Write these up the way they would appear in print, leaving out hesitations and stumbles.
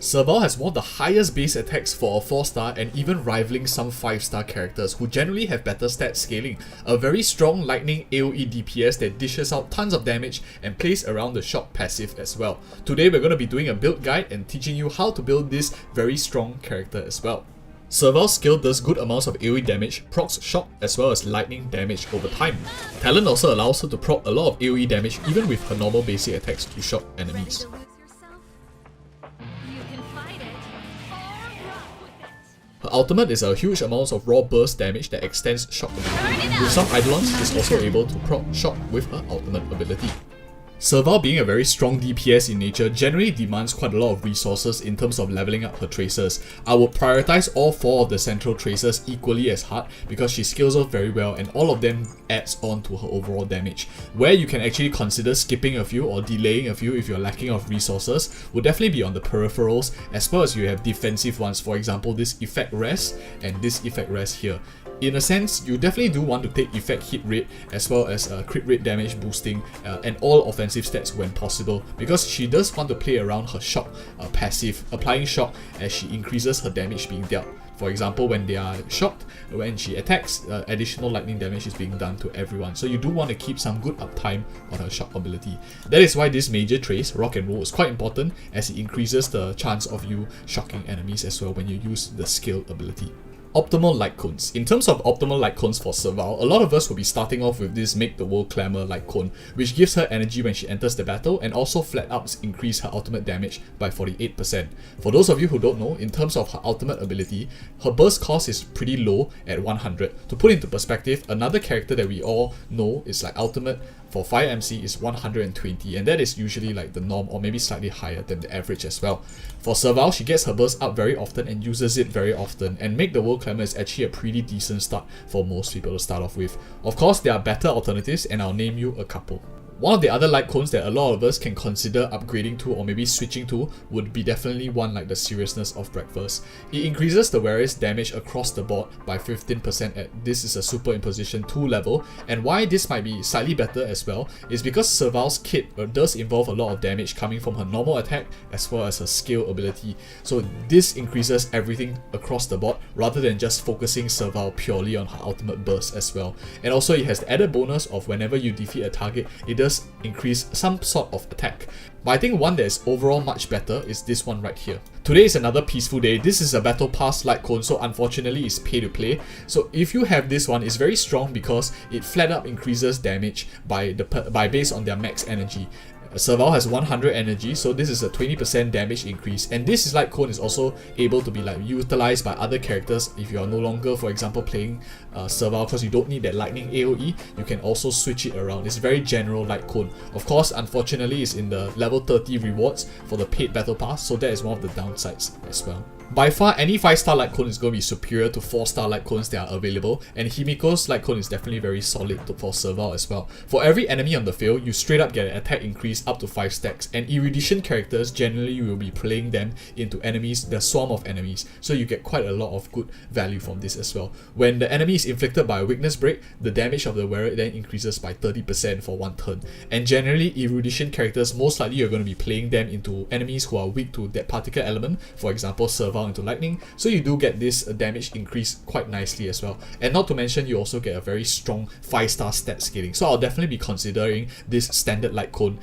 Serval has one of the highest base attacks for a 4-star and even rivaling some 5-star characters who generally have better stat scaling. A very strong lightning AoE DPS that dishes out tons of damage and plays around the shock passive as well. Today we're going to be doing a build guide and teaching you how to build this very strong character as well. Serval's skill does good amounts of AoE damage, procs shock as well as lightning damage over time. Talent also allows her to proc a lot of AoE damage even with her normal basic attacks to shock enemies. Her ultimate is a huge amount of raw burst damage that extends shock ability. With some Eidolons, she's also able to proc shock with her ultimate ability. Serval, being a very strong DPS in nature, generally demands quite a lot of resources in terms of leveling up her tracers. I would prioritize all 4 of the central tracers equally as hard because she scales off very well and all of them adds on to her overall damage. Where you can actually consider skipping a few or delaying a few if you're lacking of resources would definitely be on the peripherals, as well as you have defensive ones, for example this effect rest and this effect rest here. In a sense, you definitely do want to take effect hit rate as well as crit rate damage boosting and all offensive stats when possible, because she does want to play around her shock passive, applying shock as she increases her damage being dealt. For example, when they are shocked, when she attacks, additional lightning damage is being done to everyone. So you do want to keep some good uptime on her shock ability. That is why this major trace, Rock and Roll, is quite important as it increases the chance of you shocking enemies as well when you use the skill ability. Optimal Lightcones. In terms of optimal Lightcones for Serval, a lot of us will be starting off with this Make the World Clamor Lightcone, which gives her energy when she enters the battle and also flat out increase her ultimate damage by 48%. For those of you who don't know, in terms of her ultimate ability, her burst cost is pretty low at 100. To put into perspective, another character that we all know is like ultimate for Fire MC is 120, and that is usually like the norm or maybe slightly higher than the average as well. For Serval, she gets her burst up very often and uses it very often, and Make the World Clamor is actually a pretty decent start for most people to start off with. Of course, there are better alternatives and I'll name you a couple. One of the other light cones that a lot of us can consider upgrading to or maybe switching to would be definitely one like the Seriousness of Breakfast. It increases the wearer's damage across the board by 15% at this is a Superimposition 2 level, and why this might be slightly better as well is because Serval's kit does involve a lot of damage coming from her normal attack as well as her skill ability. So this increases everything across the board rather than just focusing Serval purely on her ultimate burst as well. And also it has the added bonus of whenever you defeat a target, it does increase some sort of attack. But I think one that is overall much better is this one right here. Today is another peaceful day. This is a battle pass light cone, so unfortunately it's pay to play. So if you have this one, it's very strong because it flat up increases damage by based on their max energy. Serval has 100 energy, so this is a 20% damage increase, and this light cone is also able to be like utilized by other characters. If you are no longer, for example, playing Serval because you don't need that lightning AoE, you can also switch it around. It's very general light cone. Of course, unfortunately, it's in the level 30 rewards for the paid battle pass, so that is one of the downsides as well. By far, any 5-star light cone is going to be superior to 4-star light cones that are available, and Himiko's light cone is definitely very solid for Serval as well. For every enemy on the field, you straight up get an attack increase up to 5 stacks, and erudition characters generally you will be playing them into enemies, the swarm of enemies, so you get quite a lot of good value from this as well. When the enemy is inflicted by a weakness break, the damage of the wearer then increases by 30% for 1 turn, and generally erudition characters, most likely you're going to be playing them into enemies who are weak to that particular element, for example Serval into lightning, so you do get this damage increase quite nicely as well. And not to mention you also get a very strong 5-star stat scaling, so I'll definitely be considering this standard light cone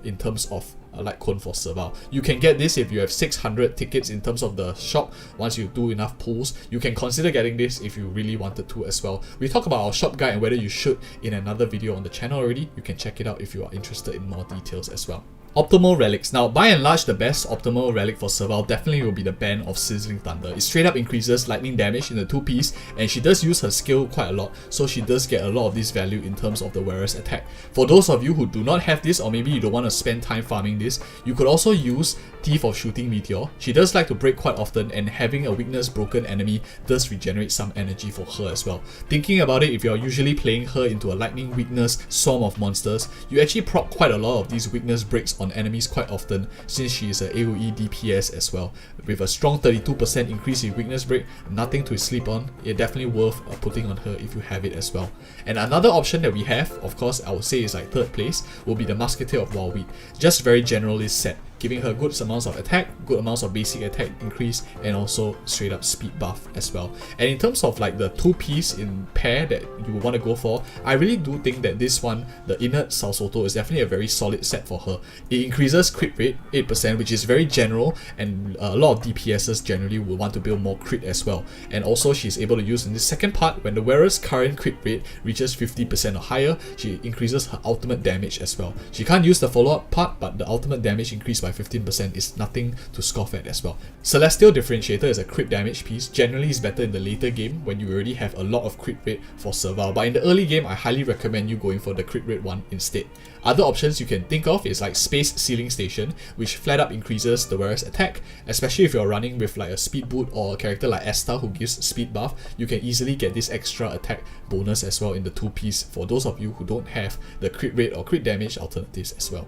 in terms of a light cone for Serval. You can get this if you have 600 tickets in terms of the shop. Once you do enough pulls, you can consider getting this if you really wanted to as well. We talk about our shop guide and whether you should in another video on the channel already. You can check it out if you are interested in more details as well. Optimal Relics. Now, by and large, the best optimal relic for Serval definitely will be the Band of Sizzling Thunder. It straight up increases lightning damage in the 2-piece, and she does use her skill quite a lot, so she does get a lot of this value in terms of the wearer's attack. For those of you who do not have this, or maybe you don't want to spend time farming this, you could also use Thief of Shooting Meteor. She does like to break quite often, and having a weakness broken enemy does regenerate some energy for her as well. Thinking about it, if you're usually playing her into a lightning weakness swarm of monsters, you actually proc quite a lot of these weakness breaks on enemies quite often, since she is a AoE DPS as well. With a strong 32% increase in weakness break, nothing to sleep on, it's definitely worth putting on her if you have it as well. And another option that we have, of course I would say is like 3rd place, will be the Musketeer of Wildweed. Just very generalist set. giving her good amounts of attack, good amounts of basic attack increase, and also straight up speed buff as well. And in terms of like the 2-piece in pair that you want to go for, I really do think that this one, the Inert Salsoto, is definitely a very solid set for her. It increases crit rate 8%, which is very general, and a lot of DPSs generally will want to build more crit as well. And also she's able to use in this second part, when the wearer's current crit rate reaches 50% or higher, she increases her ultimate damage as well. She can't use the follow-up part, but the ultimate damage increase by 15% is nothing to scoff at as well. Celestial Differentiator is a crit damage piece. Generally is better in the later game when you already have a lot of crit rate for Serval, but in the early game I highly recommend you going for the crit rate one instead. Other options you can think of is like Space Sealing Station, which flat up increases the wearer's attack, especially if you're running with like a speed boot or a character like Esta who gives speed buff. You can easily get this extra attack bonus as well in the 2-piece for those of you who don't have the crit rate or crit damage alternatives as well.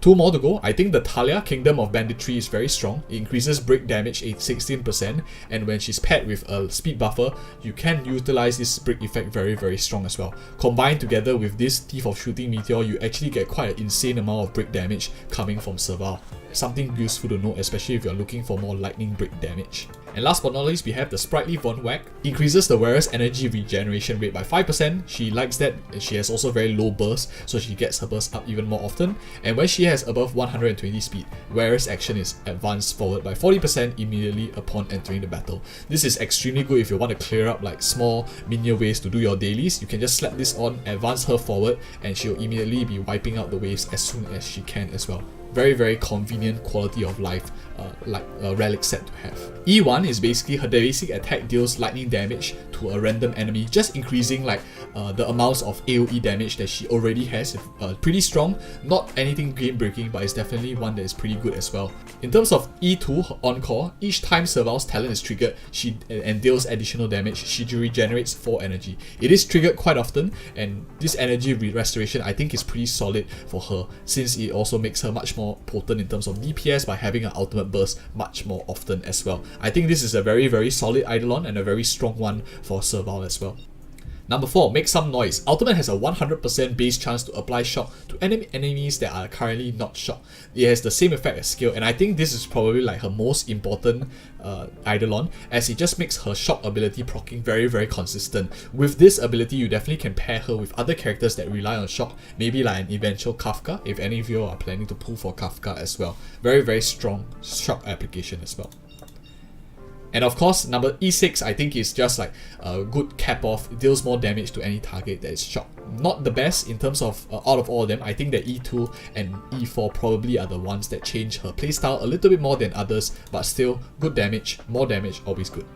2 more to go. I think the Talia, Kingdom of Banditry, is very strong. It increases break damage 16%, and when she's paired with a speed buffer, you can utilize this break effect very strong as well. Combined together with this Thief of Shooting Meteor, you actually get quite an insane amount of break damage coming from Serval. Something useful to note, especially if you're looking for more lightning break damage. And last but not least, we have the Sprightly Von Whack. Increases the wearer's energy regeneration rate by 5%. She likes that. She has also very low burst, so she gets her burst up even more often. And when she has above 120 speed, wearer's action is advanced forward by 40% immediately upon entering the battle. This is extremely good if you want to clear up like small minion waves to do your dailies. You can just slap this on, advance her forward, and she'll immediately be wiping out the waves as soon as she can as well. Very convenient quality of life relic set to have. E1 is basically her basic attack deals lightning damage to a random enemy, just increasing like the amounts of AoE damage that she already has. Pretty strong, not anything game breaking, but it's definitely one that is pretty good as well. In terms of E2, her Encore, each time Serval's talent is triggered and deals additional damage, she regenerates 4 energy. It is triggered quite often, and this energy restoration I think is pretty solid for her, since it also makes her much more potent in terms of DPS by having an ultimate burst much more often as well. I think this is a very solid Eidolon and a very strong one for Serval as well. Number 4, Make Some Noise. Ultimate has a 100% base chance to apply shock to enemies that are currently not shocked. It has the same effect as skill, and I think this is probably like her most important Eidolon, as it just makes her shock ability proccing very consistent. With this ability, you definitely can pair her with other characters that rely on shock, maybe like an eventual Kafka, if any of you are planning to pull for Kafka as well. Very strong shock application as well. And of course, number E6 I think is just like a good cap off. It deals more damage to any target that is shocked. Not the best in terms of out of all of them. I think that E2 and E4 probably are the ones that change her playstyle a little bit more than others, but still good damage, more damage, always good.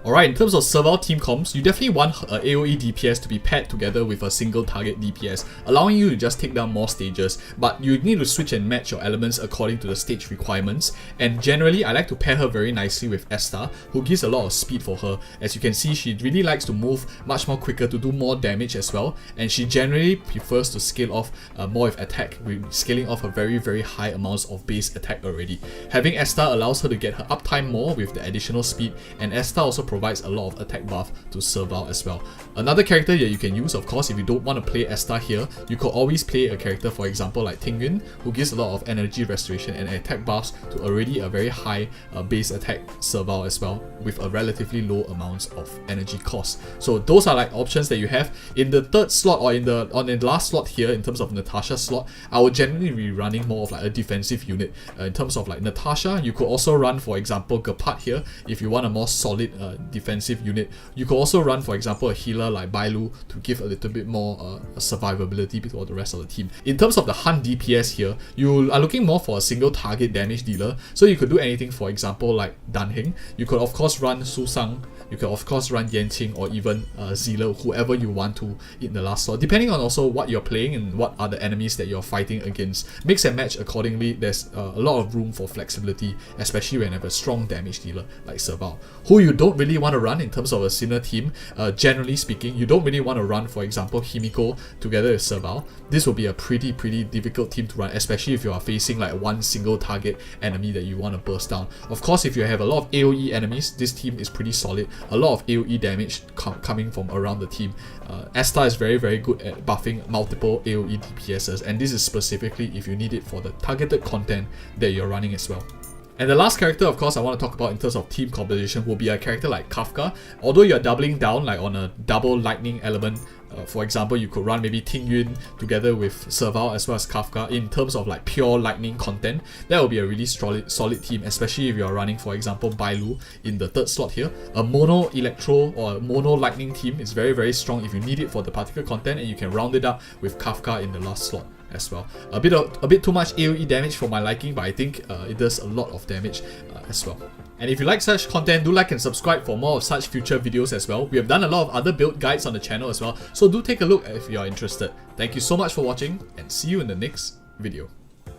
Alright, in terms of Serval team comps, you definitely want a AoE DPS to be paired together with a single target DPS, allowing you to just take down more stages, but you need to switch and match your elements according to the stage requirements. And generally, I like to pair her very nicely with Esta, who gives a lot of speed for her. As you can see, she really likes to move much more quicker to do more damage as well, and she generally prefers to scale off more with attack, scaling off a very high amounts of base attack already. Having Esta allows her to get her uptime more with the additional speed, and Esta also provides a lot of attack buff to Serval as well. Another character that you can use, of course, if you don't want to play Esta here, you could always play a character, for example, like Tingyun, who gives a lot of energy restoration and attack buffs to already a very high base attack Serval as well, with a relatively low amounts of energy cost. So those are like options that you have. In the third slot, or in the last slot here, in terms of Natasha's slot, I would generally be running more of like a defensive unit. In terms of like Natasha, you could also run, for example, Gepard here, if you want a more solid defensive unit. You could also run, for example, a healer like Bailu to give a little bit more survivability to the rest of the team. In terms of the Hunt DPS here, you are looking more for a single target damage dealer, so you could do anything, for example, like Danheng. You could of course run Susang, you could of course run Yanqing, or even Zila, whoever you want to in the last slot, depending on also what you're playing and what are the enemies that you're fighting against. Mix and match accordingly. There's a lot of room for flexibility, especially when you have a strong damage dealer like Serval, who you don't really really want to run in terms of a Sinner team, generally speaking, you don't really want to run, for example, Himiko together with Serval. This will be a pretty difficult team to run, especially if you are facing like one single target enemy that you want to burst down. Of course, if you have a lot of AoE enemies, this team is pretty solid. A lot of AoE damage coming from around the team. Asta is very good at buffing multiple AoE DPSs, and this is specifically if you need it for the targeted content that you're running as well. And the last character, of course, I want to talk about in terms of team composition will be a character like Kafka. Although you're doubling down like on a double lightning element, for example, you could run maybe Tingyun together with Serval as well as Kafka in terms of like pure lightning content. That will be a really solid team, especially if you're running, for example, Bailu in the third slot here. A mono electro or a mono lightning team is very strong if you need it for the particular content, and you can round it up with Kafka in the last slot as well. A bit too much AoE damage for my liking, but I think it does a lot of damage as well. And if you like such content, do like and subscribe for more of such future videos as well. We have done a lot of other build guides on the channel as well, so do take a look if you are interested. Thank you so much for watching, and see you in the next video.